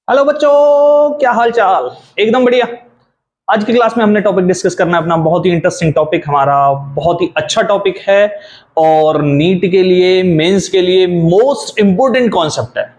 Hello बच्चों, क्या हाल चाल। एकदम बढ़िया। आज की क्लास में हमने टॉपिक डिस्कस करना है अपना बहुत ही इंटरेस्टिंग टॉपिक, हमारा बहुत ही अच्छा टॉपिक है और नीट के लिए, मेंस के लिए मोस्ट इंपोर्टेंट कॉन्सेप्ट है।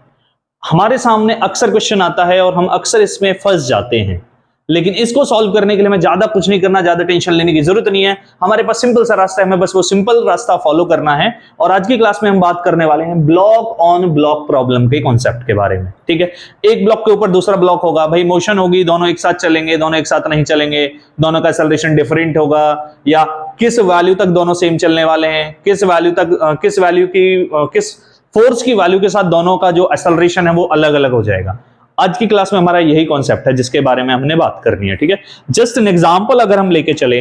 हमारे सामने अक्सर क्वेश्चन आता है और हम अक्सर इसमें फंस जाते हैं, लेकिन इसको सॉल्व करने के लिए हमें ज्यादा कुछ नहीं करना, ज्यादा टेंशन लेने की जरूरत नहीं है। हमारे पास सिंपल सा रास्ता है, हमें बस वो सिंपल रास्ता फॉलो करना है। और आज की क्लास में हम बात करने वाले हैं ब्लॉक ऑन ब्लॉक प्रॉब्लम के कॉन्सेप्ट के बारे में। ठीक है, एक ब्लॉक के ऊपर दूसरा ब्लॉक होगा, भाई मोशन होगी, दोनों एक साथ चलेंगे, दोनों एक साथ नहीं चलेंगे, दोनों का एक्सेलरेशन डिफरेंट होगा, या किस वैल्यू तक दोनों सेम चलने वाले हैं, किस वैल्यू तक किस वैल्यू की किस फोर्स की वैल्यू के साथ दोनों का जो एक्सेलरेशन है वो अलग अलग हो जाएगा। आज की क्लास में हमारा यही कॉन्सेप्ट है जिसके बारे में हमने बात करनी है। ठीक है, जस्ट एन एग्जांपल अगर हम लेके चले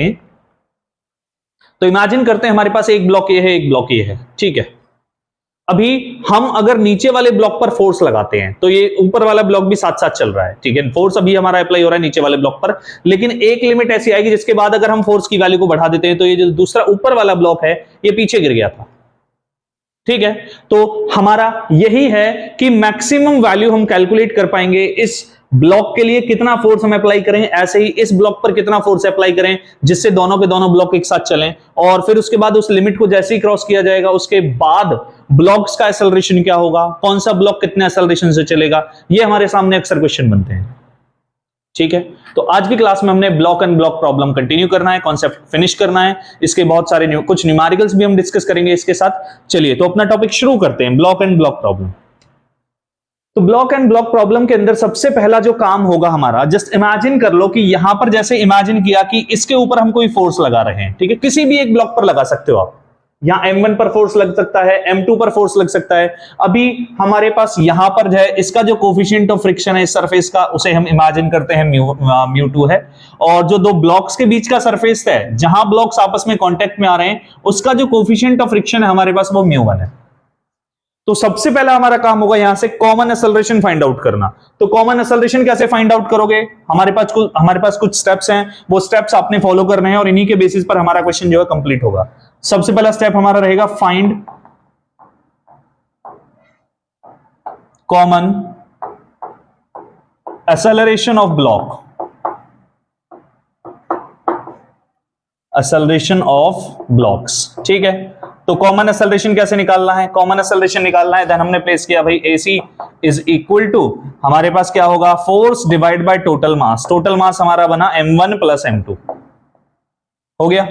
तो इमेजिन करते हैं हमारे पास एक ब्लॉक ये है, एक ब्लॉक ये है। ठीक है, अभी हम अगर नीचे वाले ब्लॉक पर फोर्स लगाते हैं तो ये ऊपर वाला ब्लॉक भी साथ साथ चल रहा है। ठीक है, फोर्स अभी हमारा अप्लाई हो रहा है नीचे वाले ब्लॉक पर, लेकिन एक लिमिट ऐसी आएगी जिसके बाद अगर हम फोर्स की वैल्यू को बढ़ा देते हैं तो ये जो दूसरा ऊपर वाला ब्लॉक है ये पीछे गिर गया था। ठीक है, तो हमारा यही है कि मैक्सिमम वैल्यू हम कैलकुलेट कर पाएंगे इस ब्लॉक के लिए कितना फोर्स हम अप्लाई करें, ऐसे ही इस ब्लॉक पर कितना फोर्स अप्लाई करें जिससे दोनों के दोनों ब्लॉक एक साथ चलें, और फिर उसके बाद उस लिमिट को जैसे ही क्रॉस किया जाएगा उसके बाद ब्लॉक्स का एक्सेलरेशन क्या होगा, कौन सा ब्लॉक कितने एक्सेलरेशन से चलेगा, ये हमारे सामने अक्सर क्वेश्चन बनते हैं। ठीक है, तो आज की क्लास में हमने block and block problem continue करना है, कॉन्सेप्ट फिनिश करना है। इसके बहुत सारे कुछ न्यूमेरिकल्स भी हम डिस्कस करेंगे इसके साथ। चलिए तो अपना टॉपिक शुरू करते हैं, ब्लॉक एंड ब्लॉक प्रॉब्लम। तो ब्लॉक एंड ब्लॉक प्रॉब्लम के अंदर सबसे पहला जो काम होगा हमारा, जस्ट इमेजिन कर लो कि यहां पर जैसे इमेजिन किया कि इसके ऊपर हम कोई फोर्स लगा रहे हैं। ठीक है, किसी भी एक ब्लॉक पर लगा सकते हो आप, यहां M1 पर फोर्स लग सकता है, M2 पर फोर्स लग सकता है। अभी हमारे पास यहां पर जो है इसका जो कोफिशिएंट ऑफ फ्रिक्शन है इस सरफेस का, उसे हम इमेजिन करते हैं μ2 है, और जो दो ब्लॉक्स के बीच का सरफेस है जहां ब्लॉक्स आपस में कांटेक्ट में आ रहे हैं उसका जो कोफिशिएंट ऑफ फ्रिक्शन है हमारे पास वो μ1 है। तो सबसे पहला हमारा काम होगा यहां से कॉमन एक्सेलरेशन फाइंड आउट करना। तो कॉमन एक्सेलरेशन कैसे फाइंड आउट करोगे, हमारे पास कुछ स्टेप्स हैं, वो स्टेप्स आपने फॉलो करने हैं और इन्हीं के बेसिस पर हमारा क्वेश्चन जो है कंप्लीट होगा। सबसे पहला स्टेप हमारा रहेगा find common acceleration of block, acceleration of blocks. ठीक है, तो कॉमन एक्सेलरेशन कैसे निकालना है, कॉमन एक्सेलरेशन निकालना है, देन हमने प्लेस किया भाई AC इज इक्वल टू हमारे पास क्या होगा, force divide by total mass. Total mass हमारा बना M1 प्लस M2 हो गया।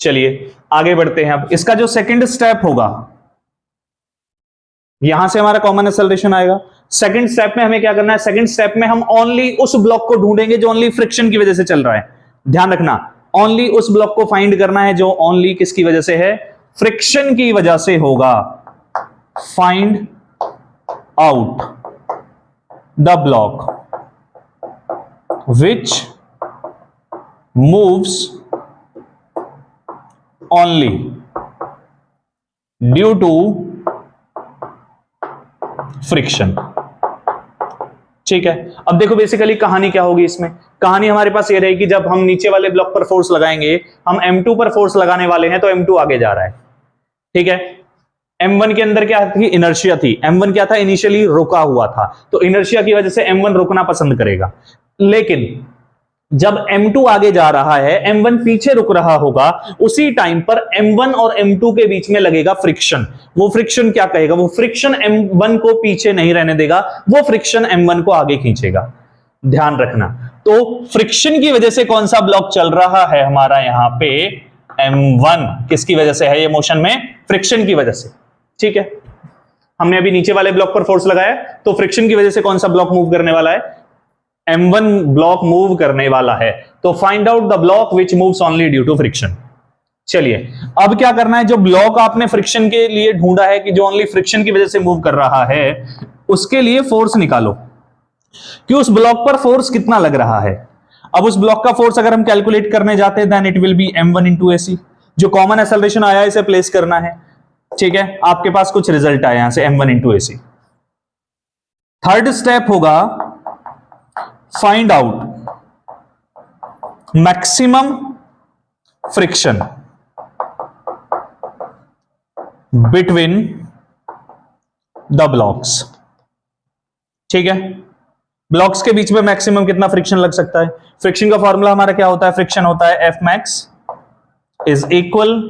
चलिए आगे बढ़ते हैं। अब इसका जो सेकंड स्टेप होगा, यहां से हमारा कॉमन एक्सेलरेशन आएगा। सेकंड स्टेप में हमें क्या करना है, सेकंड स्टेप में हम ओनली उस ब्लॉक को ढूंढेंगे जो ओनली फ्रिक्शन की वजह से चल रहा है। ध्यान रखना, ओनली उस ब्लॉक को फाइंड करना है जो ओनली किसकी वजह से है, फ्रिक्शन की वजह से होगा। Find out the block which moves only due to friction. ठीक है, अब देखो बेसिकली कहानी क्या होगी इसमें, कहानी हमारे पास ये रहेगी जब हम नीचे वाले ब्लॉक पर फोर्स लगाएंगे, हम M2 पर फोर्स लगाने वाले हैं तो M2 आगे जा रहा है। ठीक है, M1 के अंदर क्या थी, इनर्शिया थी। M1 क्या था, इनिशियली रुका हुआ था, तो इनर्शिया की वजह से M1 रुकना पसंद करेगा। लेकिन जब M2 आगे जा रहा है, M1 पीछे रुक रहा होगा, उसी टाइम पर M1 और M2 के बीच में लगेगा फ्रिक्शन। वो फ्रिक्शन क्या कहेगा, वो फ्रिक्शन M1 को पीछे नहीं रहने देगा, वो फ्रिक्शन M1 को आगे खींचेगा। ध्यान रखना, तो फ्रिक्शन की वजह से कौन सा ब्लॉक चल रहा है हमारा यहां पे, M1। किसकी वजह से है ये मोशन में, फ्रिक्शन की वजह से। ठीक है, हमने अभी नीचे वाले ब्लॉक पर फोर्स लगाया तो फ्रिक्शन की वजह से कौन सा ब्लॉक मूव करने वाला है, M1 ब्लॉक मूव करने वाला है। तो find out the block which moves only due to friction. चलिए अब क्या करना है, जो ब्लॉक आपने फ्रिक्शन के लिए ढूंढा है कि जो ओनली फ्रिक्शन की वजह से मूव कर रहा है, उसके लिए फोर्स निकालो कि उस ब्लॉक पर फोर्स कितना लग रहा है। अब उस ब्लॉक का फोर्स अगर हम कैलकुलेट करने जाते हैं then it will be M1 into AC। जो कॉमन एक्सेलरेशन आया इसे प्लेस करना है। ठीक है, आपके पास कुछ रिजल्ट आया यहां से M1 into AC। Third step होगा find out maximum friction between the blocks. ठीक है, ब्लॉक्स के बीच में मैक्सिमम कितना फ्रिक्शन लग सकता है? फ्रिक्शन का फॉर्मूला हमारा क्या होता है? फ्रिक्शन होता है एफ मैक्स इज इक्वल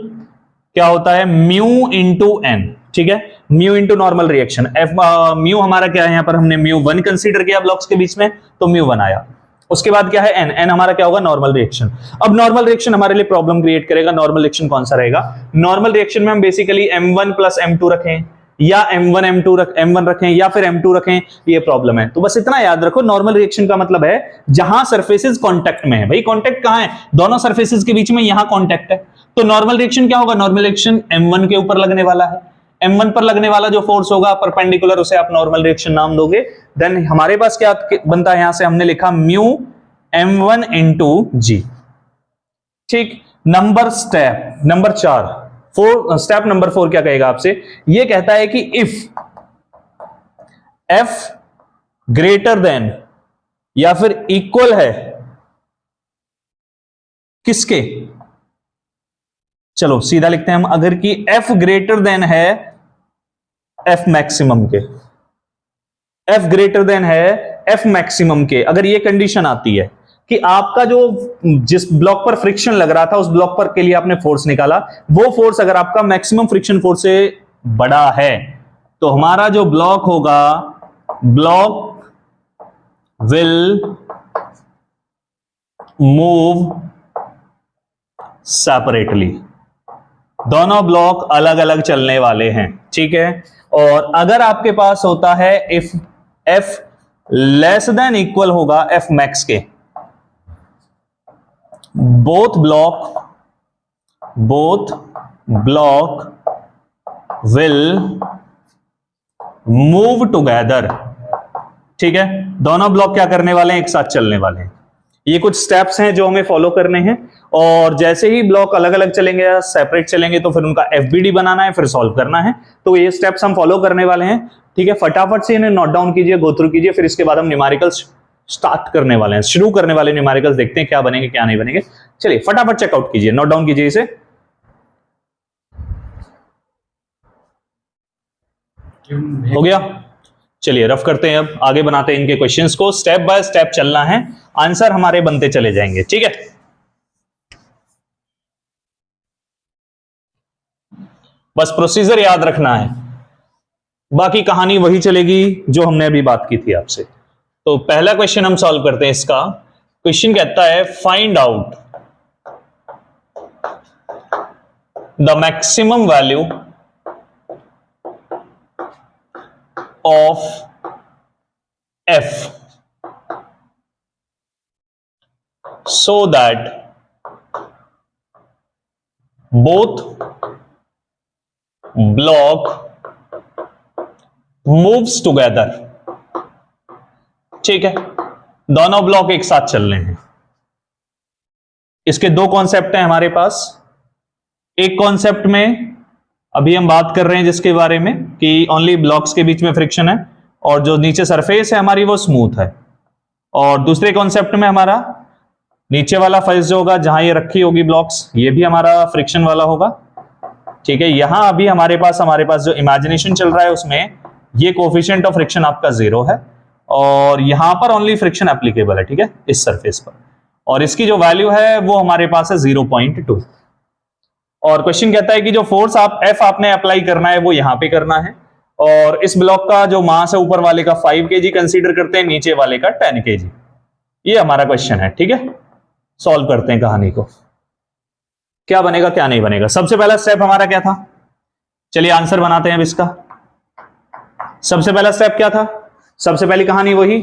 क्या होता है? म्यू इंटू एन, ठीक है, mu into normal reaction. F mu हमारा क्या है? यहां पर हमने म्यू 1 कंसीडर किया ब्लॉक्स के बीच में, तो म्यू 1 आया। उसके बाद क्या है? एन, एन हमारा क्या होगा? Normal reaction. अब नॉर्मल रिएक्शन हमारे लिए प्रॉब्लम क्रिएट करेगा। नॉर्मल रिएक्शन कौन सा रहेगा? नॉर्मल रिएक्शन में हम बेसिकली m1 प्लस m2 रखें या m1 रखें या फिर m2 रखें, ये प्रॉब्लम है। तो बस इतना याद रखो, नॉर्मल रिएक्शन का मतलब है जहां सरफेसेस कांटेक्ट में है। भाई कांटेक्ट कहां है? दोनों सरफेसेस के बीच में, यहां कांटेक्ट है। तो नॉर्मल रिएक्शन क्या होगा? नॉर्मल रिएक्शन m1 के ऊपर लगने वाला है। m1 पर लगने वाला जो फोर्स होगा परपेंडिकुलर, उसे आप नॉर्मल रिएक्शन नाम दोगे। देन हमारे पास क्या बनता है? यहां से हमने लिखा म्यू m1 इंटू जी। ठीक, नंबर 4, स्टेप नंबर 4 क्या कहेगा आपसे? ये कहता है कि इफ f ग्रेटर देन या फिर इक्वल है किसके? चलो सीधा लिखते हैं हम, अगर कि f ग्रेटर देन है f मैक्सिमम के, f ग्रेटर देन है f मैक्सिमम के, अगर ये कंडीशन आती है कि आपका जो जिस ब्लॉक पर फ्रिक्शन लग रहा था उस ब्लॉक पर के लिए आपने फोर्स निकाला, वो फोर्स अगर आपका मैक्सिमम फ्रिक्शन फोर्स से बड़ा है, तो हमारा जो ब्लॉक होगा, ब्लॉक विल मूव सेपरेटली। दोनों ब्लॉक अलग अलग चलने वाले हैं, ठीक है। और अगर आपके पास होता है if F less than equal होगा एफ मैक्स के, both block will move together, ठीक है। दोनों ब्लॉक क्या करने वाले हैं? एक साथ चलने वाले हैं। ये कुछ स्टेप्स हैं जो हमें फॉलो करने हैं, और जैसे ही ब्लॉक अलग अलग चलेंगे या सेपरेट चलेंगे तो फिर उनका एफबीडी बनाना है, फिर सॉल्व करना है। तो ये स्टेप्स हम फॉलो करने वाले हैं, ठीक है। फटाफट से इन्हें नोट डाउन कीजिए, गो थ्रू कीजिए, फिर इसके बाद हम न्यूमेरिकल्स स्टार्ट करने वाले हैं, शुरू करने वाले न्यूमेरिकल्स, देखते हैं क्या बनेंगे क्या नहीं बनेंगे। चलिए फटाफट चेकआउट कीजिए, नोट डाउन कीजिए इसे। हो गया? चलिए रफ करते हैं, अब आगे बनाते हैं इनके क्वेश्चंस को। स्टेप बाय स्टेप चलना है, आंसर हमारे बनते चले जाएंगे, ठीक है। बस प्रोसीजर याद रखना है, बाकी कहानी वही चलेगी जो हमने अभी बात की थी आपसे। तो पहला क्वेश्चन हम सॉल्व करते हैं इसका। क्वेश्चन कहता है find out the maximum value of F so that both block moves together, ठीक है। दोनों ब्लॉक एक साथ चल रहे हैं। इसके दो कॉन्सेप्ट हैं हमारे पास। एक कॉन्सेप्ट में अभी हम बात कर रहे हैं जिसके बारे में कि ओनली ब्लॉक्स के बीच में फ्रिक्शन है और जो नीचे सरफेस है हमारी वो स्मूथ है। और दूसरे कॉन्सेप्ट में हमारा नीचे वाला फेस जो होगा, जहां ये रखी होगी ब्लॉक्स, ये भी हमारा फ्रिक्शन वाला होगा, ठीक है। यहां अभी हमारे पास जो इमेजिनेशन चल रहा है उसमें ये कोफिशिएंट ऑफ फ्रिक्शन आपका 0 है और यहां पर ओनली फ्रिक्शन एप्लीकेबल है, ठीक है, इस सरफेस पर। और इसकी जो वैल्यू है वो हमारे पास है 0.2। और क्वेश्चन कहता है कि जो फोर्स एफ आपने अप्लाई करना है वो यहां पे करना है, और इस ब्लॉक का जो मास है ऊपर वाले का 5 kg कंसीडर करते हैं, नीचे वाले का 10 kg। ये हमारा क्वेश्चन है, ठीक है। सॉल्व करते हैं कहानी को, क्या बनेगा क्या नहीं बनेगा। सबसे पहला स्टेप हमारा क्या था? चलिए आंसर बनाते हैं अब इसका। सबसे पहला स्टेप क्या था? सबसे पहली कहानी वही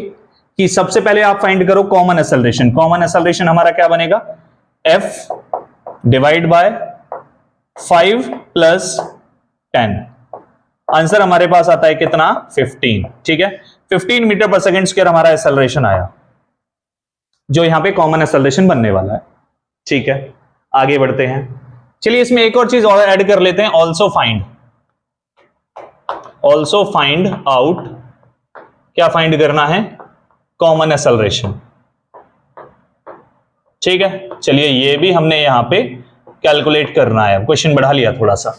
कि सबसे पहले आप फाइंड करो कॉमन एक्सेलरेशन। कॉमन एक्सेलरेशन हमारा क्या बनेगा? f divide by 5 plus 10। Answer हमारे पास आता है कितना? 15, ठीक है। 15 मीटर पर सेकेंड स्क्वायर हमारा एक्सेलरेशन आया, जो यहां पे कॉमन एक्सेलरेशन बनने वाला है, ठीक है। आगे बढ़ते हैं। चलिए इसमें एक और चीज और ऐड कर लेते हैं, ऑल्सो फाइंड आउट। क्या फाइंड करना है? कॉमन एक्सेलरेशन, ठीक है। चलिए ये भी हमने यहां पे कैलकुलेट करना है। क्वेश्चन बढ़ा लिया थोड़ा सा।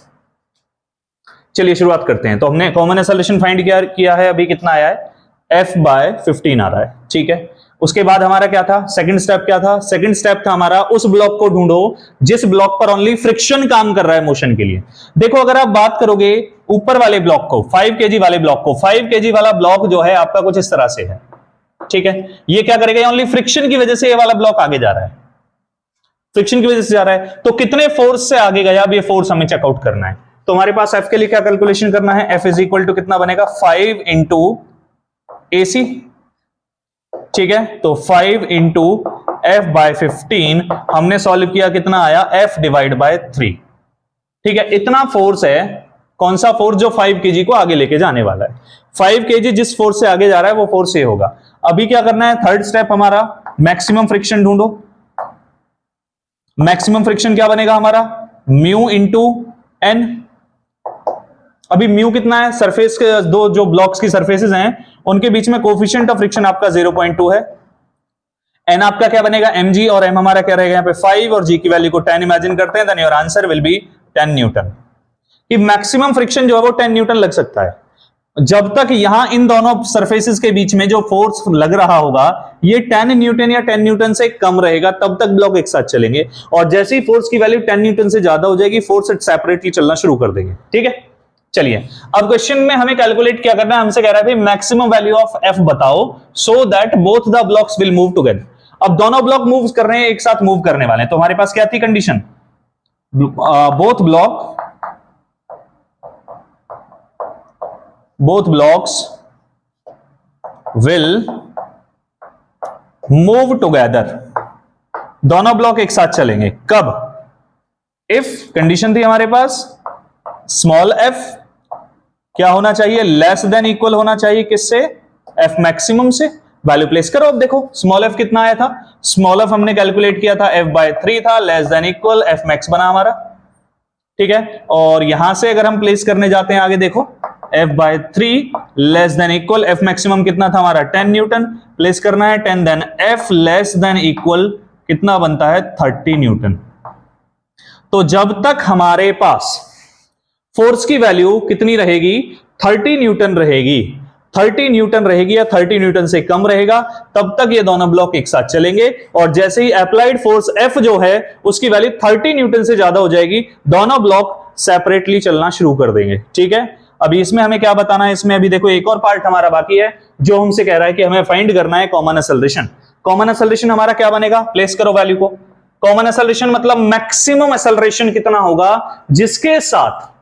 चलिए शुरुआत करते हैं। तो हमने कॉमन एक्सेलरेशन फाइंड किया है, अभी कितना आया है? F/15 आ रहा है, ठीक है। उसके बाद हमारा क्या था, सेकंड स्टेप क्या था, सेकंड स्टेप था हमारा उस ब्लॉक को ढूंढो जिस ब्लॉक पर ओनली फ्रिक्शन काम कर रहा है मोशन के लिए। देखो अगर आप बात करोगे ऊपर वाले ब्लॉक को, 5 kg वाले ब्लॉक को, 5 kg वाला ब्लॉक जो है आपका कुछ इस तरह से है, ठीक है। ये क्या करेगा, ओनली फ्रिक्शन की वजह से ये वाला ब्लॉक आगे जा रहा है, फ्रिक्शन की वजह से जा रहा है। तो कितने फोर्स से आगे गया, अब ये फोर्स हमें चेकआउट करना है। तो हमारे पास F के लिए क्या कैलकुलेशन करना है, F इज इक्वल टू कितना बनेगा, 5 इंटू AC, ठीक है। तो 5 इंटू F/15 हमने सॉल्व किया, कितना आया, F डिवाइड बाय 3, ठीक है। इतना फोर्स है, कौन सा फोर्स, जो 5 kg को आगे लेके जाने वाला है। 5 kg जिस फोर्स से आगे जा रहा है वो फोर्स ये होगा। अभी क्या करना है, थर्ड स्टेप हमारा मैक्सिमम फ्रिक्शन ढूंढो। मैक्सिमम फ्रिक्शन क्या बनेगा हमारा, म्यू इंटू एन। अभी म्यू कितना है, सरफेस के दो जो ब्लॉक्स की सरफेसेस हैं उनके बीच में कोफिशिएंट ऑफ फ्रिक्शन आपका 0.2 है। एन आपका क्या बनेगा, mg, और m हमारा क्या रहेगा यहाँ पे 5, और g की वैल्यू को 10 इमेजिन करते हैं, then your answer will be 10 newton. कि मैक्सिमम फ्रिक्शन जो है वो 10 न्यूटन लग सकता है। जब तक यहां इन दोनों सरफेसेस के बीच में जो फोर्स लग रहा होगा ये 10 न्यूटन या 10 न्यूटन से कम रहेगा, तब तक ब्लॉक एक साथ चलेंगे। और जैसे ही फोर्स की वैल्यू 10 न्यूटन से ज्यादा हो जाएगी, फोर्स सेपरेटली चलना शुरू कर देंगे, ठीक है। चलिए अब क्वेश्चन में हमें कैलकुलेट क्या करना है, हमसे कह रहा है भाई मैक्सिमम वैल्यू ऑफ F बताओ so that both the blocks will move together. अब दोनों ब्लॉक मूव कर रहे हैं, एक साथ मूव करने वाले हैं, तो हमारे पास क्या थी condition, both blocks will move together, दोनों ब्लॉक एक साथ चलेंगे। कब, इफ कंडीशन थी हमारे पास स्मॉल f क्या होना चाहिए, लेस देन इक्वल होना चाहिए किससे, F मैक्सिमम से। वैल्यू प्लेस करो। अब देखो स्मॉल f कितना आया था, स्मॉल f हमने कैलकुलेट किया था F/3 था, less than equal F max बना हमारा, ठीक है। और यहां से अगर हम प्लेस करने जाते हैं आगे, देखो F/3 less than equal F maximum कितना था हमारा 10 न्यूटन, प्लेस करना है 10, then F less than equal कितना बनता है 30 न्यूटन। तो जब तक हमारे पास फोर्स की वैल्यू कितनी रहेगी, 30 न्यूटन रहेगी, 30 न्यूटन रहेगी या 30 न्यूटन से कम रहेगा, तब तक ये दोनों ब्लॉक एक साथ चलेंगे। और जैसे ही अप्लाइड फोर्स F जो है उसकी वैल्यू 30 न्यूटन से ज्यादा हो जाएगी, दोनों ब्लॉक सेपरेटली चलना शुरू कर देंगे, ठीक है। अभी इसमें हमें क्या बताना है, इसमें अभी देखो एक और पार्ट हमारा बाकी है जो हमसे कह रहा है कि हमें फाइंड करना है कॉमन एक्सेलरेशन। कॉमन एक्सेलरेशन हमारा क्या बनेगा, प्लेस करो वैल्यू को। कॉमन एक्सेलरेशन मतलब मैक्सिमम एक्सेलरेशन कितना होगा जिसके साथ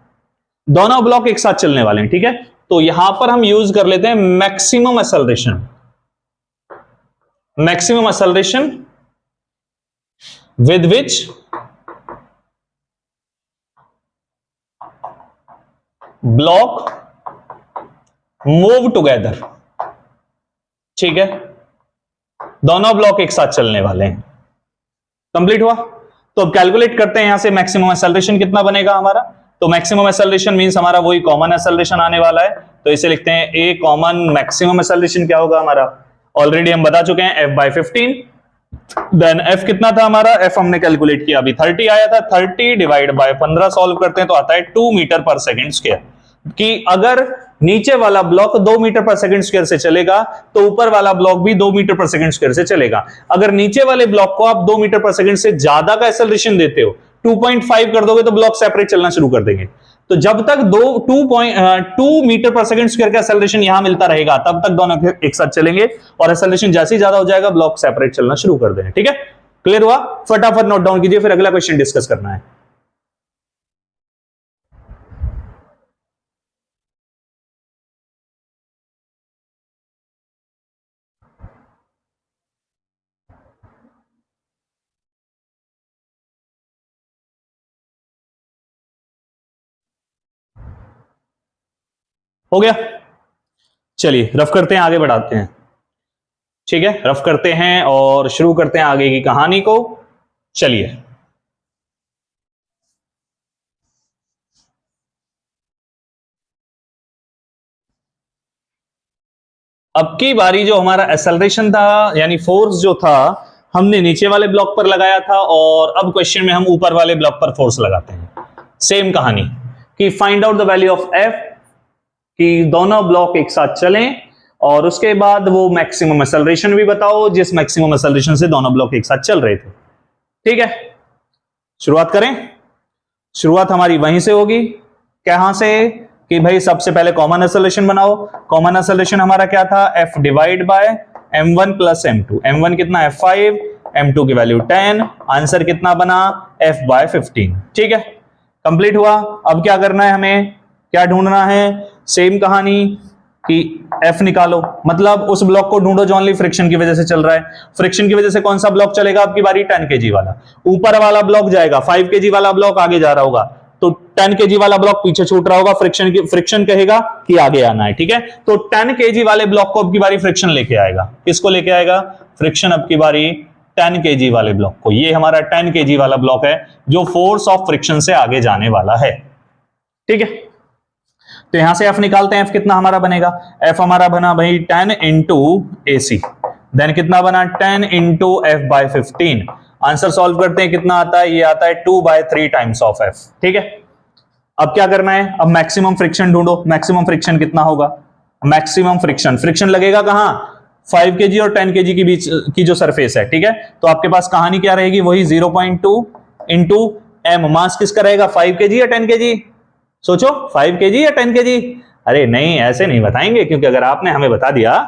दोनों ब्लॉक एक साथ चलने वाले हैं, ठीक है। तो यहां पर हम यूज कर लेते हैं maximum acceleration. Maximum acceleration with which block move together, ठीक है। दोनों ब्लॉक एक साथ चलने वाले हैं। कंप्लीट हुआ। तो अब कैलकुलेट करते हैं यहां से मैक्सिमम एक्सेलरेशन कितना बनेगा हमारा। तो मैक्सिमम एक्सेलरेशन मींस हमारा वही कॉमन एक्सेलरेशन आने वाला है, तो इसे लिखते हैं ए कॉमन। मैक्सिमम एक्सेलरेशन क्या होगा हमारा, ऑलरेडी हम बता चुके हैं F/15। देन F कितना था हमारा, F हमने कैलकुलेट किया अभी 30 आया था, 30 डिवाइड बाय 15 सॉल्व करते हैं तो आता है 2 मीटर पर सेकंड स्क्वायर। कि अगर नीचे वाला block 2 metre per second square से चलेगा तो ऊपर वाला ब्लॉक भी 2 मीटर पर सेकंड स्क्वायर से चलेगा। अगर नीचे वाले ब्लॉक को आप 2 मीटर पर सेकंड से ज्यादा का एक्सेलरेशन देते हो, 2.5 कर दोगे तो ब्लॉक सेपरेट चलना शुरू कर देंगे। तो जब तक 2 मीटर पर सेकंड स्क्वायर का एक्सेलरेशन यहां मिलता रहेगा तब तक दोनों एक साथ चलेंगे, और एक्सेलरेशन जैसे ही ज्यादा हो जाएगा ब्लॉक सेपरेट चलना शुरू कर देंगे, ठीक है। क्लियर हुआ, फटाफट नोट डाउन कीजिए, फिर अगला क्वेश्चन डिस्कस करना है। हो गया, चलिए रफ करते हैं, आगे बढ़ाते हैं, ठीक है। रफ करते हैं और शुरू करते हैं आगे की कहानी को। चलिए अब की बारी जो हमारा एक्सेलरेशन था यानी फोर्स जो था हमने नीचे वाले ब्लॉक पर लगाया था, और अब क्वेश्चन में हम ऊपर वाले ब्लॉक पर फोर्स लगाते हैं। सेम कहानी कि find out the value of F, कि दोनों ब्लॉक एक साथ चलें और उसके बाद वो मैक्सिमम एक्सेलरेशन भी बताओ जिस मैक्सिमम एक्सेलरेशन से दोनों ब्लॉक एक साथ चल रहे थे। ठीक है, शुरुआत करें। शुरुआत हमारी वहीं से होगी, कहां से कि भाई सबसे पहले कॉमन एक्सेलरेशन बनाओ। कॉमन एक्सेलरेशन हमारा क्या था, f divide by m1 plus m2। m1 कितना f5, m2 की वैल्यू 10, आंसर कितना बना f बाय 15। ठीक है, कंप्लीट हुआ। अब क्या करना है, हमें क्या ढूंढना है, सेम कहानी कि f निकालो, मतलब उस ब्लॉक को ढूंढो जो ओनली फ्रिक्शन की वजह से चल रहा है। फ्रिक्शन की वजह से कौन सा ब्लॉक चलेगा आपकी बारी, 10 kg वाला। ऊपर वाला ब्लॉक जाएगा, 5 kg वाला ब्लॉक आगे जा रहा होगा, तो 10 kg वाला ब्लॉक पीछे छूट रहा होगा, फ्रिक्शन कहेगा कि आगे आना है। ठीक है, तो 10 kg वाले ब्लॉक को अब की बारी फ्रिक्शन लेके आएगा। किसको लेके आएगा, फ्रिक्शन अब की बारी 10 kg वाले ब्लॉक को। ये हमारा 10 kg वाला ब्लॉक है जो फोर्स ऑफ फ्रिक्शन से आगे जाने वाला है। ठीक है, तो यहां से f निकालते हैं। f कितना हमारा बनेगा, f हमारा बना भाई 10 इंटू AC, देन कितना बना 10 into f by 15। Answer solve करते हैं, कितना आता है, ये आता है 2/3 टाइम्स ऑफ f। ठीक है, अब क्या करना है, अब मैक्सिमम फ्रिक्शन ढूंढो। मैक्सिमम फ्रिक्शन कितना होगा, मैक्सिमम फ्रिक्शन लगेगा कहां, 5 kg और 10 kg के बीच की जो सरफेस है। ठीक है, तो आपके पास कहानी क्या रहेगी, वही 0.2 इंटू m। मास किसका रहेगा, 5 kg या 10 kg, सोचो 5 kg या 10 kg। अरे नहीं, ऐसे नहीं बताएंगे, क्योंकि अगर आपने हमें बता दिया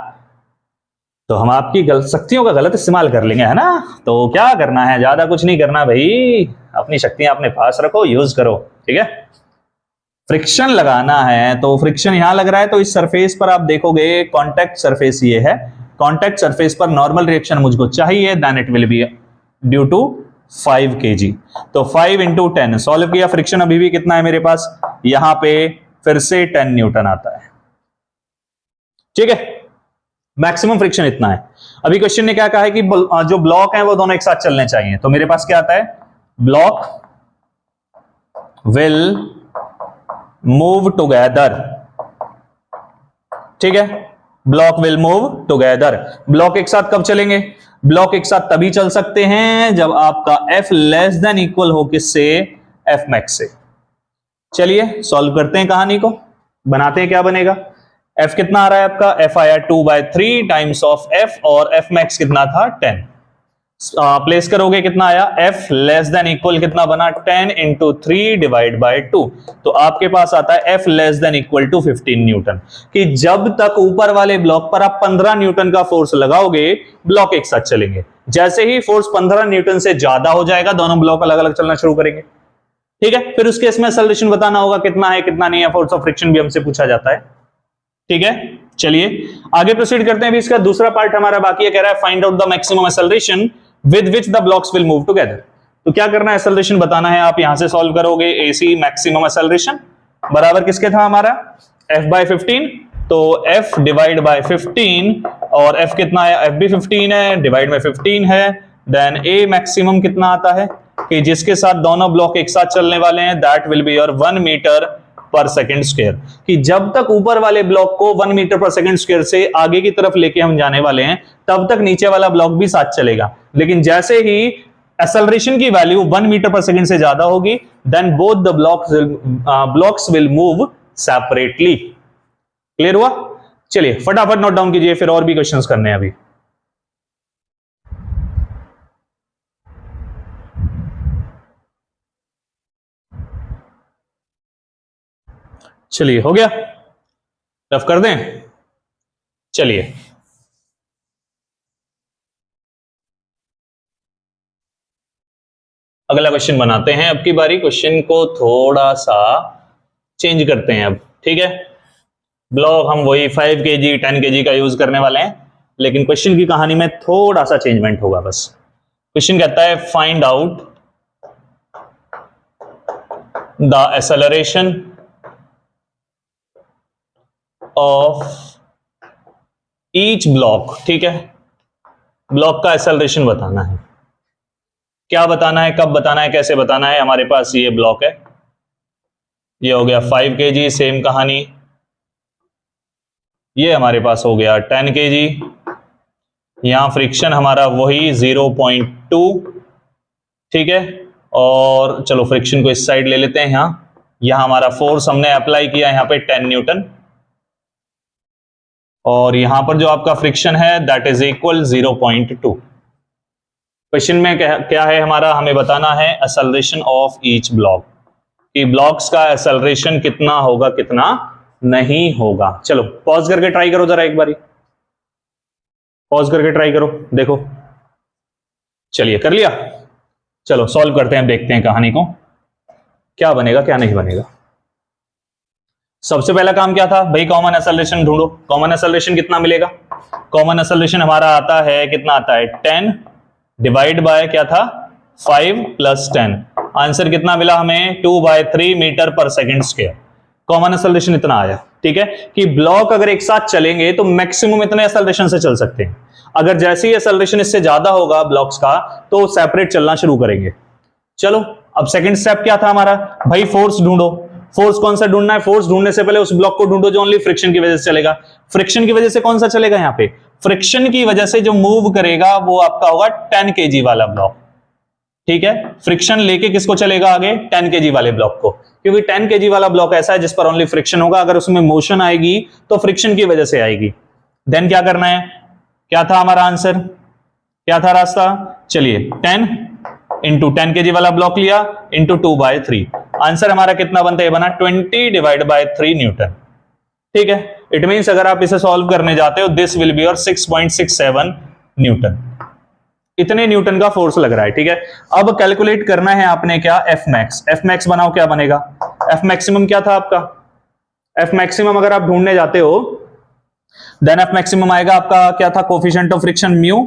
तो हम आपकी शक्तियों का गलत इस्तेमाल कर लेंगे, है ना। तो क्या करना है, ज्यादा कुछ नहीं करना भाई, अपनी शक्तियां अपने पास रखो, यूज करो। ठीक है, फ्रिक्शन लगाना है तो फ्रिक्शन यहां लग रहा है, तो इस सरफेस पर आप देखोगे कॉन्टैक्ट सरफेस ये है, कॉन्टैक्ट सरफेस पर नॉर्मल रिएक्शन मुझको चाहिए, then it will be due to 5 kg। तो 5 इंटू 10 सॉल्व किया, फ्रिक्शन अभी भी कितना है मेरे पास, यहां पे फिर से 10 न्यूटन आता है। ठीक है, मैक्सिमम फ्रिक्शन इतना है। अभी क्वेश्चन ने क्या कहा है कि जो ब्लॉक है वो दोनों एक साथ चलने चाहिए, तो मेरे पास क्या आता है, ब्लॉक विल मूव टुगेदर। ठीक है, block will move together. Block एक साथ कब चलेंगे, ब्लॉक एक साथ तभी चल सकते हैं जब आपका f लेस देन इक्वल हो किससे, f मैक्स से। चलिए सॉल्व करते हैं कहानी को, बनाते हैं क्या बनेगा। f कितना आ रहा है आपका, f आया 2/3 टाइम्स ऑफ f, और f मैक्स कितना था 10। प्लेस करोगे कितना आया, f लेस देन इक्वल कितना बना 10 इंटू 3 डिवाइड बाय 2, तो आपके पास आता है f less than equal to 15 newton. कि जब तक ऊपर वाले ब्लॉक पर आप 15 न्यूटन का फोर्स लगाओगे ब्लॉक एक साथ चलेंगे। जैसे ही फोर्स 15 न्यूटन से ज्यादा हो जाएगा दोनों ब्लॉक अलग अलग चलना शुरू करेंगे। ठीक है, फिर उसके इसमें एक्सेलरेशन बताना होगा कितना है कितना नहीं है, फोर्स ऑफ फ्रिक्शन भी हमसे पूछा जाता है। ठीक है, चलिए आगे प्रोसीड करते हैं। अभी इसका दूसरा पार्ट हमारा बाकी है, कह रहा है find out the maximum acceleration with which the blocks will move together. तो क्या करना है, एक्सेलरेशन बताना है। आप यहां से सॉल्व करोगे, AC मैक्सिमम एक्सेलरेशन बराबर किसके था हमारा, f बाय 15, तो f डिवाइड बाय 15, और f कितना है, f भी 15 है, डिवाइड बाय 15 है, देन A मैक्सिमम कितना आता है कि जिसके साथ दोनों ब्लॉक एक साथ चलने वाले हैं, that will be your 1 metre per second square. कि जब तक ऊपर वाले ब्लॉक को 1 मीटर पर सेकंड स्क्वायर से आगे की तरफ लेके हम जाने वाले हैं तब तक नीचे वाला ब्लॉक भी साथ चलेगा, लेकिन जैसे ही एक्सेलरेशन की वैल्यू 1 मीटर पर सेकंड से ज्यादा होगी then both the blocks will move separately. Clear हुआ, चलिए फटाफट नोट डाउन कीजिए, फिर और भी क्वेश्चंस करने हैं अभी। चलिए हो गया, रफ कर दें। चलिए अगला क्वेश्चन बनाते हैं। अब की बारी क्वेश्चन को थोड़ा सा चेंज करते हैं अब। ठीक है, ब्लॉक हम वही 5 kg 10 kg का यूज करने वाले हैं, लेकिन क्वेश्चन की कहानी में थोड़ा सा चेंजमेंट होगा बस। क्वेश्चन कहता है find out the acceleration of each block. ठीक है, ब्लॉक का एक्सेलरेशन बताना है। क्या बताना है, कब बताना है, कैसे बताना है। हमारे पास ये ब्लॉक है, ये हो गया 5 kg, सेम कहानी। ये हमारे पास हो गया 10 kg, यहां फ्रिक्शन हमारा वही 0.2। ठीक है, और चलो फ्रिक्शन को इस साइड ले लेते हैं। यहां हमारा फोर्स हमने अप्लाई किया यहाँ पे 10 न्यूटन। और यहां पर जो आपका फ्रिक्शन है दैट इज इक्वल 0.2। क्वेश्चन में क्या है हमारा, हमें बताना है एक्सेलरेशन ऑफ ईच ब्लॉक, कि ब्लॉक्स का एक्सेलरेशन कितना होगा कितना नहीं होगा। चलो पॉज करके ट्राई करो जरा, एक बारी पॉज करके ट्राई करो, देखो। चलिए कर लिया, चलो सॉल्व करते हैं, देखते हैं कहानी को क्या बनेगा क्या नहीं बनेगा। सबसे पहला काम क्या था भाई, कॉमन एक्सेलरेशन ढूंढो। कॉमन एक्सेलरेशन कितना मिलेगा, कॉमन एक्सेलरेशन हमारा आता है, कितना आता है 10 डिवाइड बाय क्या था 5 प्लस 10। आंसर कितना मिला हमें 2/3 metre per second square. Common acceleration इतना आया। ठीक है कि ब्लॉक अगर एक साथ चलेंगे तो मैक्सिमम इतने एक्सेलरेशन से चल सकते हैं। अगर जैसे ही एक्सेलरेशन इससे ज्यादा होगा ब्लॉक्स का तो सेपरेट चलना शुरू करेंगे। चलो अब सेकंड स्टेप क्या था हमारा भाई, फोर्स ढूंढो। फोर्स कौन सा ढूंढना है, फोर्स ढूंढने से पहले उस ब्लॉक को ढूंढो जो ओनली फ्रिक्शन की वजह से चलेगा। फ्रिक्शन की वजह से कौन सा चलेगा, यहां पे फ्रिक्शन की वजह से जो मूव करेगा वो आपका होगा 10 kg वाला ब्लॉक। ठीक है, फ्रिक्शन लेके किसको चलेगा आगे, 10 kg वाले ब्लॉक को, क्योंकि 10 kg वाला ब्लॉक ऐसा है जिस पर ओनली फ्रिक्शन होगा। अगर उसमें मोशन आएगी तो फ्रिक्शन की वजह से आएगी। देन क्या करना है, क्या था हमारा आंसर, क्या था रास्ता, चलिए 10 इंटू 10 kg वाला ब्लॉक लिया इंटू 2/3। आंसर हमारा कितना बनता है, बना 20 डिवाइड बाय 3 न्यूटन। ठीक है, इट मींस अगर आप इसे सॉल्व करने जाते हो this will be your 6.67 Newton. इतने न्यूटन का फोर्स लग रहा है। ठीक है, अब कैलकुलेट करना है आपने क्या, एफ मैक्स। एफ मैक्स बनाओ, क्या बनेगा, एफ मैक्सिमम क्या था आपका, एफ मैक्सिमम अगर आप ढूंढने जाते हो देन एफ मैक्सिमम आएगा आपका क्या था, coefficient of friction mu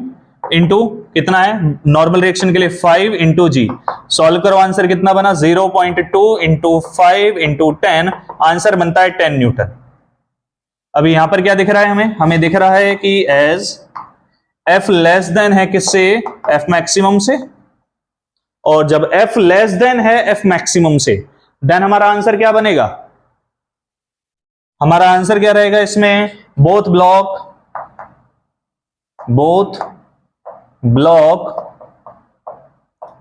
into कितना है नॉर्मल रिएक्शन के लिए 5 इंटू जी। सॉल्व करो, आंसर कितना बना 0.2 इंटू 5 इंटू 10। आंसर बनता है 10 न्यूटन। अभी यहां पर क्या दिख रहा है हमें दिख रहा है कि एज एफ लेस देन है किससे, एफ मैक्सिमम से, और जब एफ लेस देन है एफ मैक्सिमम से देन हमारा आंसर क्या बनेगा, हमारा आंसर क्या रहेगा इसमें, both block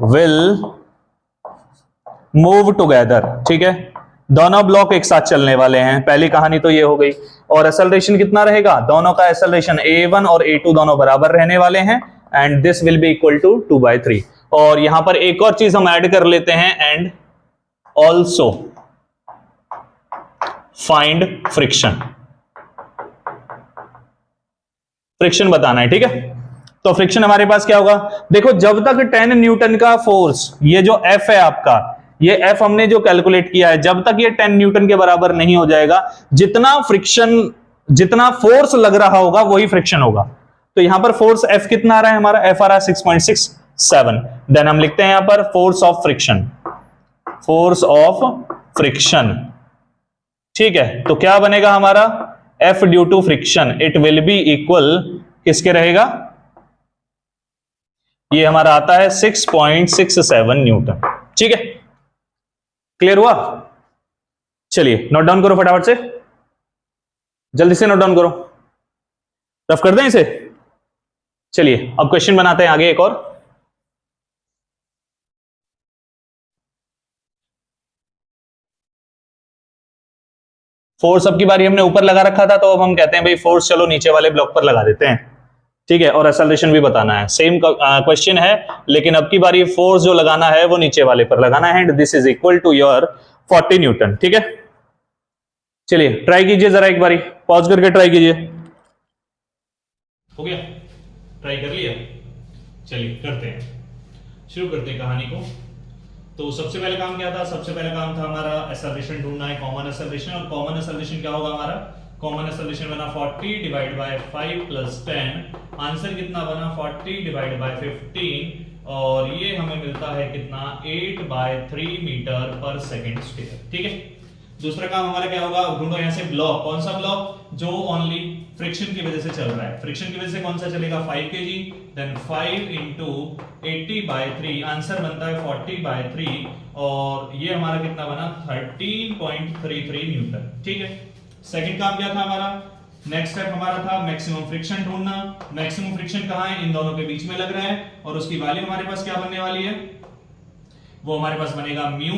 will move together. ठीक है, दोनों ब्लॉक एक साथ चलने वाले हैं, पहली कहानी तो ये हो गई। और एक्सेलरेशन कितना रहेगा, दोनों का एक्सेलरेशन a1 और a2 दोनों बराबर रहने वाले हैं and this will be equal to 2/3। और यहां पर एक और चीज हम ऐड कर लेते हैं, and also find friction. Friction बताना है। ठीक है, तो फ्रिक्शन हमारे पास क्या होगा, देखो जब तक 10 न्यूटन का फोर्स, ये जो F है आपका, ये F हमने जो कैलकुलेट किया है, जब तक ये 10 न्यूटन के बराबर नहीं हो जाएगा, जितना फ्रिक्शन, जितना फोर्स लग रहा होगा वही फ्रिक्शन होगा। तो यहां पर फोर्स F कितना आ रहा है हमारा, F आ रहा है 6.67। देन हम लिखते हैं यहां पर force of friction, force of friction. ठीक है, तो क्या बनेगा हमारा, F due to friction it will be equal किसके रहेगा, ये हमारा आता है 6.67 न्यूटन। ठीक है, क्लियर हुआ। चलिए नोट डाउन करो फटाफट से, जल्दी से नोट डाउन करो, रफ कर दें इसे। चलिए अब क्वेश्चन बनाते हैं आगे एक और। फोर्स अब की बारी हमने ऊपर लगा रखा था, तो अब हम कहते हैं भाई फोर्स चलो नीचे वाले ब्लॉक पर लगा देते हैं। ठीक है, और एक्सेलरेशन भी बताना है, सेम क्वेश्चन है, लेकिन अब की बारी फोर्स जो लगाना है वो नीचे वाले पर लगाना है, and this is equal to your 40 newton. ठीक है, चलिए ट्राई कीजिए जरा, एक बारी पॉज करके ट्राई कीजिए। हो गया, ट्राई कर लिया। चलिए करते हैं, शुरू करते हैं कहानी को। तो सबसे पहले काम क्या था, सबसे पहला काम था हमारा एक्सेलरेशन ढूंढना है, कॉमन एक्सेलरेशन। और कॉमन एक्सेलरेशन क्या होगा हमारा, कॉमन एक्सेलरेशन बना 40 डिवाइड बाय 5 प्लस 10। आंसर कितना बना 40 डिवाइड बाय 15, और ये हमें मिलता है कितना 8/3 मीटर पर सेकंड स्क्वायर। ठीक है, दूसरा काम हमारा क्या होगा, ढूंढो यहां से ब्लॉक, कौन सा ब्लॉक जो ओनली फ्रिक्शन की वजह से चल रहा है। फ्रिक्शन की वजह से कौन सा चलेगा 5 kg, देन 5 इंटू 80/3। आंसर बनता है 40/3, और ये हमारा कितना बना 13.33 न्यूटन। ठीक है, सेकंड काम क्या था हमारा, नेक्स्ट स्टेप हमारा था मैक्सिमम फ्रिक्शन ढूंढना। मैक्सिमम फ्रिक्शन कहां है, इन दोनों के बीच में लग रहा है, और उसकी वैल्यू हमारे पास क्या बनने वाली है, वो हमारे पास बनेगा म्यू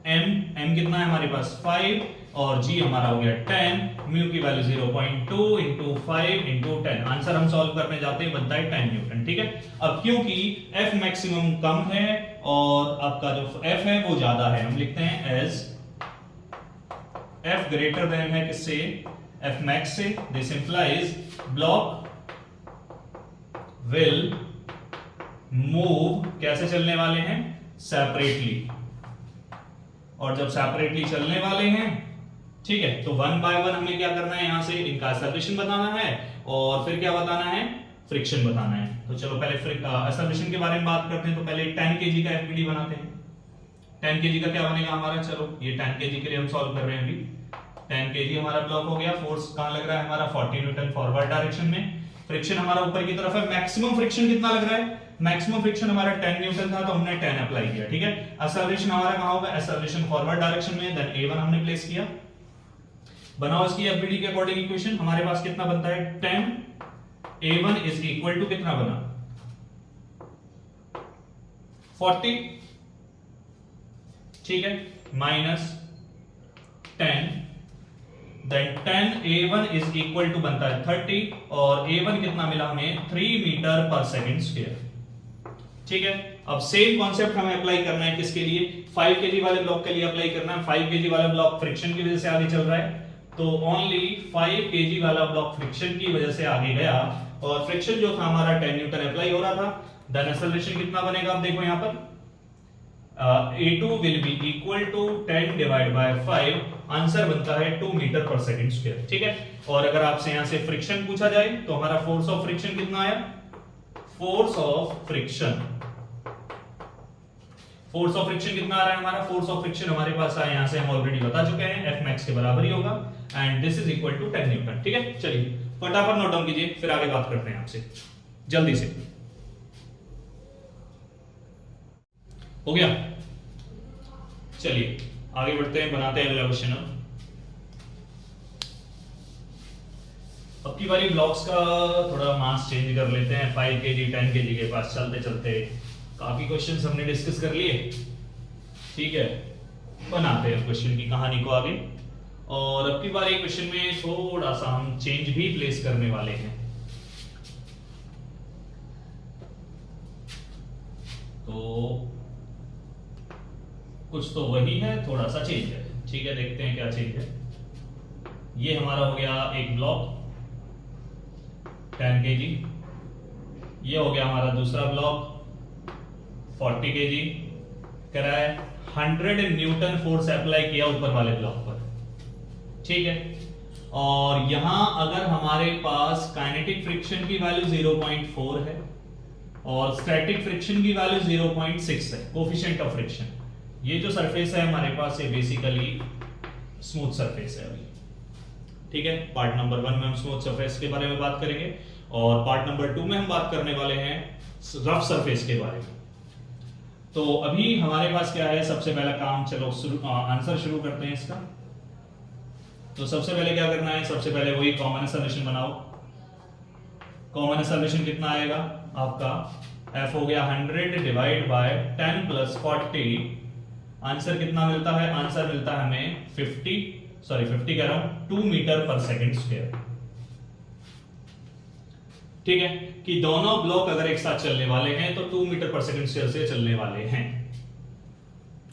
एम। एम कितना है हमारे पास 5 और जी हमारा हो गया 10, म्यू की वैल्यू 0.2 इंटू 5 इंटू 10। आंसर हम सॉल्व करने जाते हैं, बनता है 10 न्यूटन। ठीक है, अब क्योंकि एफ मैक्सिमम कम है और आपका जो एफ है वो ज्यादा है, हम लिखते हैं एज एफ ग्रेटर देन है किससे, एफ मैक्स से। This implies block will move, कैसे चलने वाले हैं, सेपरेटली। और जब सेपरेटली चलने वाले हैं, ठीक है, तो वन बाय वन हमें क्या करना है, यहां से इनका एक्सेलरेशन बताना है और फिर क्या बताना है, फ्रिक्शन बताना है। तो चलो पहले एक्सेलरेशन के बारे में बात करते हैं। तो पहले 10 kg का एफपीडी बनाते हैं। 10 kg का क्या बनेगा हमारा, चलो ये 10 kg के लिए हम सॉल्व कर रहे हैं अभी। 10 kg हमारा ब्लॉक हो गया। फोर्स कहां लग रहा है हमारा, 40 न्यूटन फॉरवर्ड डायरेक्शन में। फ्रिक्शन हमारा ऊपर की तरफ है। मैक्सिमम फ्रिक्शन कितना लग रहा है, मैक्सिमम फ्रिक्शन हमारा 10 न्यूटन था तो हमने 10 अप्लाई किया। ठीक है, एक्सेलरेशन हमारा कहां होगा, एक्सेलरेशन फॉरवर्ड डायरेक्शन में, देन a1 हमने प्लेस किया। बनाओ इसकी एफबीडी के अकॉर्डिंग इक्वेशन। हमारे पास कितना बनता है, 10 a1 इज इक्वल टू कितना बना, 40। ठीक है, minus 10, then 10 a1 is equal to बनता है 30 और a1 कितना मिला हमें, 3 मीटर पर सेकंड स्क्वायर। ठीक है, अब सेम कॉन्सेप्ट हमें अप्लाई करना है किसके लिए, 5 kg वाले ब्लॉक के लिए अप्लाई करना है। 5 kg वाला ब्लॉक फ्रिक्शन की वजह से आगे चल रहा है, तो ओनली 5 kg वाला ब्लॉक फ्रिक्शन की वजह से आगे गया और फ्रिक्शन जो था हमारा 10 न्यूटन अप्लाई हो रहा था। देन एक्सेलरेशन कितना बनेगा, अब देखो यहां पर a2 will be equal to 10 divided by 5, answer बनता है 2 मीटर पर सेकंड स्क्वायर। ठीक है, और अगर आपसे यहां से फ्रिक्शन पूछा जाए तो हमारा फोर्स ऑफ फ्रिक्शन कितना आया, फोर्स ऑफ फ्रिक्शन कितना आ रहा है हमारा, फोर्स ऑफ फ्रिक्शन हमारे पास आया, यहां से हम ऑलरेडी बता चुके हैं, एफ मैक्स के बराबर ही होगा and this is equal to 10 newton. ठीक है, चलिए फटाफट नोट डाउन कीजिए, फिर आगे बात करते हैं आपसे जल्दी से। हो गया, चलिए आगे बढ़ते हैं, बनाते हैं अगला क्वेश्चन। अब की बारी ब्लॉक्स का थोड़ा मास चेंज कर लेते हैं। 5 kg 10 kg के पास चलते चलते काफी क्वेश्चंस हमने डिस्कस कर लिए। ठीक है, बनाते हैं क्वेश्चन की कहानी को आगे। और अब की बारी क्वेश्चन में थोड़ा सा हम चेंज भी प्लेस करने वाले हैं। तो कुछ तो वही है, थोड़ा सा चेंज है। ठीक है, देखते हैं क्या चेंज है। ये हमारा हो गया एक ब्लॉक 10 kg, ये हो गया हमारा दूसरा ब्लॉक 40 kg, कह रहा है 100 न्यूटन फोर्स अप्लाई किया ऊपर वाले ब्लॉक पर। ठीक है, और यहां अगर हमारे पास काइनेटिक फ्रिक्शन की वैल्यू 0.4 है और स्टैटिक फ्रिक्शन की वैल्यू 0.6 है, कोफिशिएंट ऑफ फ्रिक्शन। ये जो सरफेस है हमारे पास ये बेसिकली स्मूथ सरफेस है अभी। ठीक है, पार्ट नंबर 1 में हम स्मूथ सरफेस के बारे में बात करेंगे और पार्ट नंबर 2 में हम बात करने वाले हैं रफ सरफेस के बारे में। तो अभी हमारे पास क्या है, सबसे पहला काम, चलो आंसर शुरू करते हैं इसका। तो सबसे पहले क्या करना है, सबसे पहले वही कॉमन एक्सेलरेशन बनाओ। कॉमन एक्सेलरेशन कितना आएगा आपका, F हो गया 100 डिवाइड बाय 10 प्लस 40, आंसर कितना मिलता है, आंसर मिलता है हमें 50 कह रहा हूं 2 मीटर पर सेकंड स्क्वायर। ठीक है, कि दोनों ब्लॉक अगर एक साथ चलने वाले हैं तो 2 मीटर पर सेकंड स्क्वायर से चलने वाले हैं।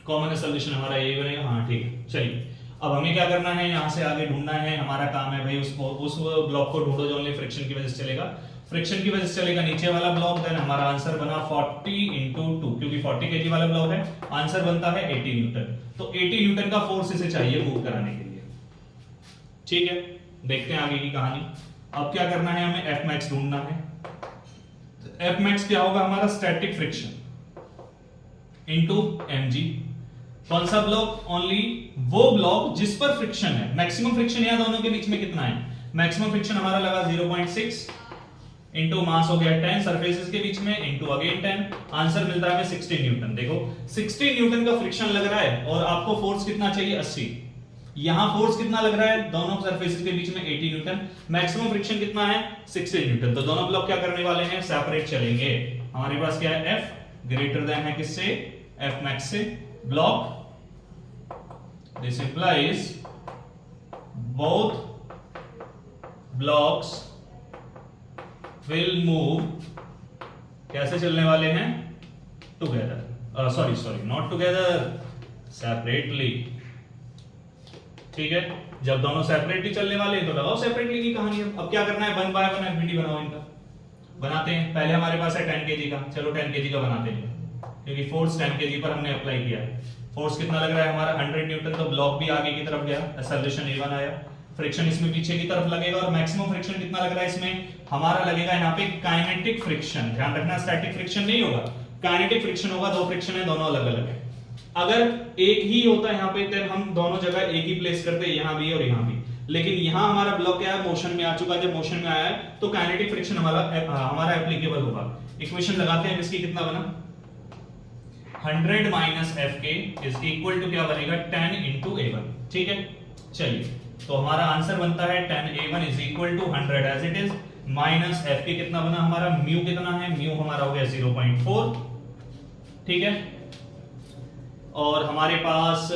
कॉमन सॉल्यूशन हमारा यही बनेगा। हाँ ठीक है, चलिए अब हमें क्या करना है, यहां से आगे ढूंढना है। हमारा काम है भाई उस ब्लॉक को ढूंढो जो ओनली फ्रिक्शन की वजह से चलेगा। फ्रिक्शन की वजह से चलेगा नीचे वाला ब्लॉक। देन हमारा आंसर बना 40 इंटू 2, क्योंकि 40 kg वाला ब्लॉक है, आंसर बनता है 80 न्यूटन। तो 80 न्यूटन का फोर्स इसे चाहिए मूव कराने के लिए। ठीक है, देखते हैं आगे की कहानी। अब क्या करना है, हमें एफ मैक्स ढूंढना है। एफ मैक्स क्या होगा हमारा, स्टैटिक फ्रिक्शन इंटू mg। कौन सा ब्लॉक, ओनली वो ब्लॉक जिस पर फ्रिक्शन है। मैक्सिमम फ्रिक्शन यहां दोनों के बीच में कितना है, मैक्सिमम फ्रिक्शन हमारा लगा 0.6 इंटू मास हो गया 10 सरफेसेस के बीच में इंटू अगेन 10, आंसर मिलता है 60 न्यूटन। देखो 60 न्यूटन का फ्रिक्शन लग रहा है और आपको फोर्स कितना चाहिए, 80। यहां फोर्स कितना लग रहा है, दोनों सरफेसेस के बीच में 80 न्यूटन। मैक्सिमम फ्रिक्शन कितना है, 60 न्यूटन। तो दोनों ब्लॉक क्या करने वाले हैं, सेपरेट चलेंगे। हमारे पास क्या है, F ग्रेटर देन है किससे, F मैक्स से। Block, this implies both blocks will move, कैसे चलने वाले हैं, together, sorry not together, separately. ठीक है, जब दोनों सेपरेटली चलने वाले हैं तो लगाओ सेपरेटली की कहानी। अब क्या करना है, 1 बाय 1 एफबीडी बनाओ इनका। बनाते हैं, पहले हमारे पास है 10 kg का, चलो 10 kg का बनाते हैं, क्योंकि फोर्स 10 kg पर हमने अप्लाई किया है। फोर्स कितना लग रहा है हमारा 100 न्यूटन, तो ब्लॉक भी आगे की तरफ गया, एक्सेलरेशन A1 आया। फ्रिक्शन इसमें पीछे की तरफ लगेगा, और मैक्सिमम फ्रिक्शन कितना लग रहा है इसमें हमारा, लगेगा यहाँ पे काइनेटिक फ्रिक्शन। ध्यान रखना, स्टैटिक फ्रिक्शन नहीं होगा, काइनेटिक फ्रिक्शन होगा। दो फ्रिक्शन है, दोनों अलग अलग है। अगर एक ही होता है यहाँ पे, तो हम दोनों जगह एक ही प्लेस करते हैं, यहाँ भी और यहाँ भी। लेकिन यहाँ हमारा ब्लॉक क्या है, मोशन में आ चुका है। जब मोशन में आया है तो काइनेटिक फ्रिक्शन हमारा एप्लीकेबल होगा। इक्वेशन लगाते हैं, इसकी कितना बना, 100 minus Fk is equal to क्या बनेगा, 10 इंटू A1। ठीक है, चलिए, तो हमारा आंसर बनता है 10 A1 is equal to 100 as it is, minus Fk कितना बना हमारा, म्यू कितना है, म्यू हमारा हो गया 0.4। ठीक है, और हमारे पास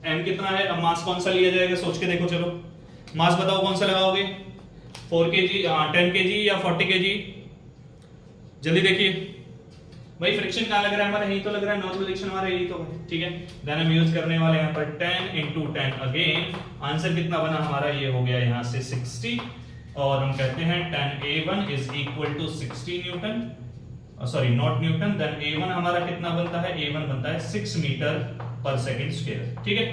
m कितना है। अब मास कौन सा लिया जाएगा, सोच के देखो, चलो मास बताओ कौन सा लगाओगे, 4 kg, 10 kg या 40 kg, जल्दी देखिए भाई। फ्रिक्शन कहां लग रहा है हमारा, यही तो लग रहा है, नॉर्मल फ्रिक्शन हमारा यही तो है। ठीक है, देन हम यूज करने वाले हैं यहाँ पर 10 इंटू 10 अगेन। आंसर कितना बना हमारा, ये हो गया यहाँ से 60, और हम कहते हैं 10 A1 is equal to 60 newton, sorry not newton. Then A1 हमारा कितना बनता है, A1 बनता है 6 मीटर पर सेकंड स्क्वायर। ठीक है,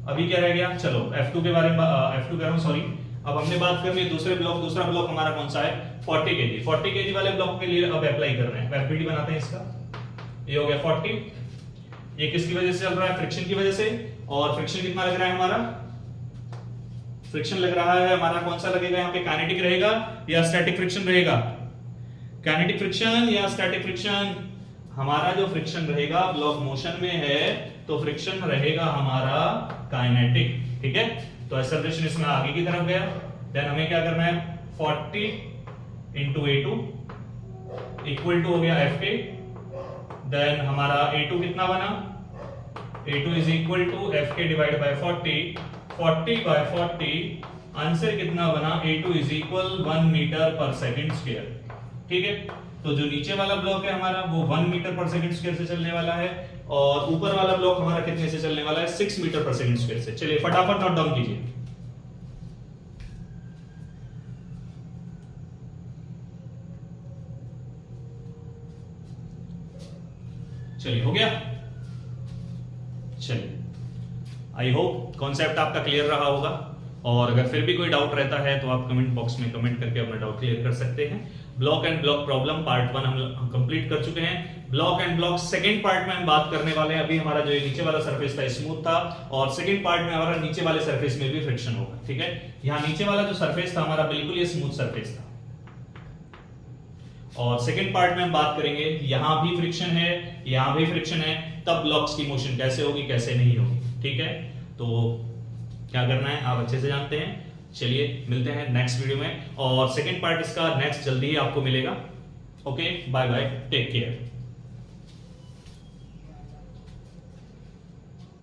अभी क्या रह गया, चलो F2 के बारे में, F2 कह रहा हूं, सॉरी। अब हमने बात करनी है दूसरे ब्लॉक, दूसरा ब्लॉक हमारा कौन सा है, 40 kg। 40 kg वाले ब्लॉक के लिए अब अप्लाई कर रहे हैं, एफबीडी बनाते हैं इसका। ये हो गया 40, ये किसकी वजह से चल रहा है, फ्रिक्शन की वजह से। और फ्रिक्शन कितना लग रहा है हमारा, फ्रिक्शन लग रहा है हमारा, कौन सा लगेगा यहाँ पे, काइनेटिक रहेगा या स्टैटिक फ्रिक्शन रहेगा, काइनेटिक फ्रिक्शन या स्टैटिक फ्रिक्शन। हमारा जो फ्रिक्शन रहेगा, ब्लॉक मोशन में है तो फ्रिक्शन रहेगा हमारा काइनेटिक। ठीक है, तो एक्सेलरेशन इसमें आगे की तरफ गया। देन हमें क्या करना है, 40 इंटू A2 इक्वल टू हो गया Fk। देन हमारा A2 कितना बना, A2 is equal to Fk divide by 40 by 40। Answer कितना बना, A2 is equal 1 metre per second square. ठीक है, तो जो नीचे वाला ब्लॉक है हमारा वो 1 मीटर पर सेकंड स्क्वायर से चलने वाला है, और ऊपर वाला ब्लॉक हमारा कितने से चलने वाला है, 6 मीटर पर सेकंड स्क्वायर से। चलिए फटाफट नोट डाउन कीजिए। चलिए, हो गया। चलिए, आई होप कॉन्सेप्ट आपका क्लियर रहा होगा, और अगर फिर भी कोई डाउट रहता है तो आप कमेंट बॉक्स में कमेंट करके अपना डाउट क्लियर कर सकते हैं। Block and block problem part 1 हम कंप्लीट कर चुके हैं। Block and block second part में हम बात करने वाले हैं। अभी हमारा जो नीचे वाला सरफेस था स्मूथ था, और सेकंड पार्ट में हमारा नीचे वाले सरफेस में भी फ्रिक्शन होगा। ठीक है, यहाँ नीचे वाला जो सरफेस था हमारा बिल्कुल ये स्मूथ सरफेस था, और सेकंड पार्ट में हम बात करेंगे यहां भी फ्रिक्शन है, यहां भी फ्रिक्शन है, तब ब्लॉक्स की मोशन कैसे होगी, कैसे नहीं होगी। ठीक है, तो क्या करना है आप अच्छे से जानते हैं। चलिए मिलते हैं नेक्स्ट वीडियो में, और सेकंड पार्ट इसका नेक्स्ट जल्दी ही आपको मिलेगा। Okay, bye bye, take care.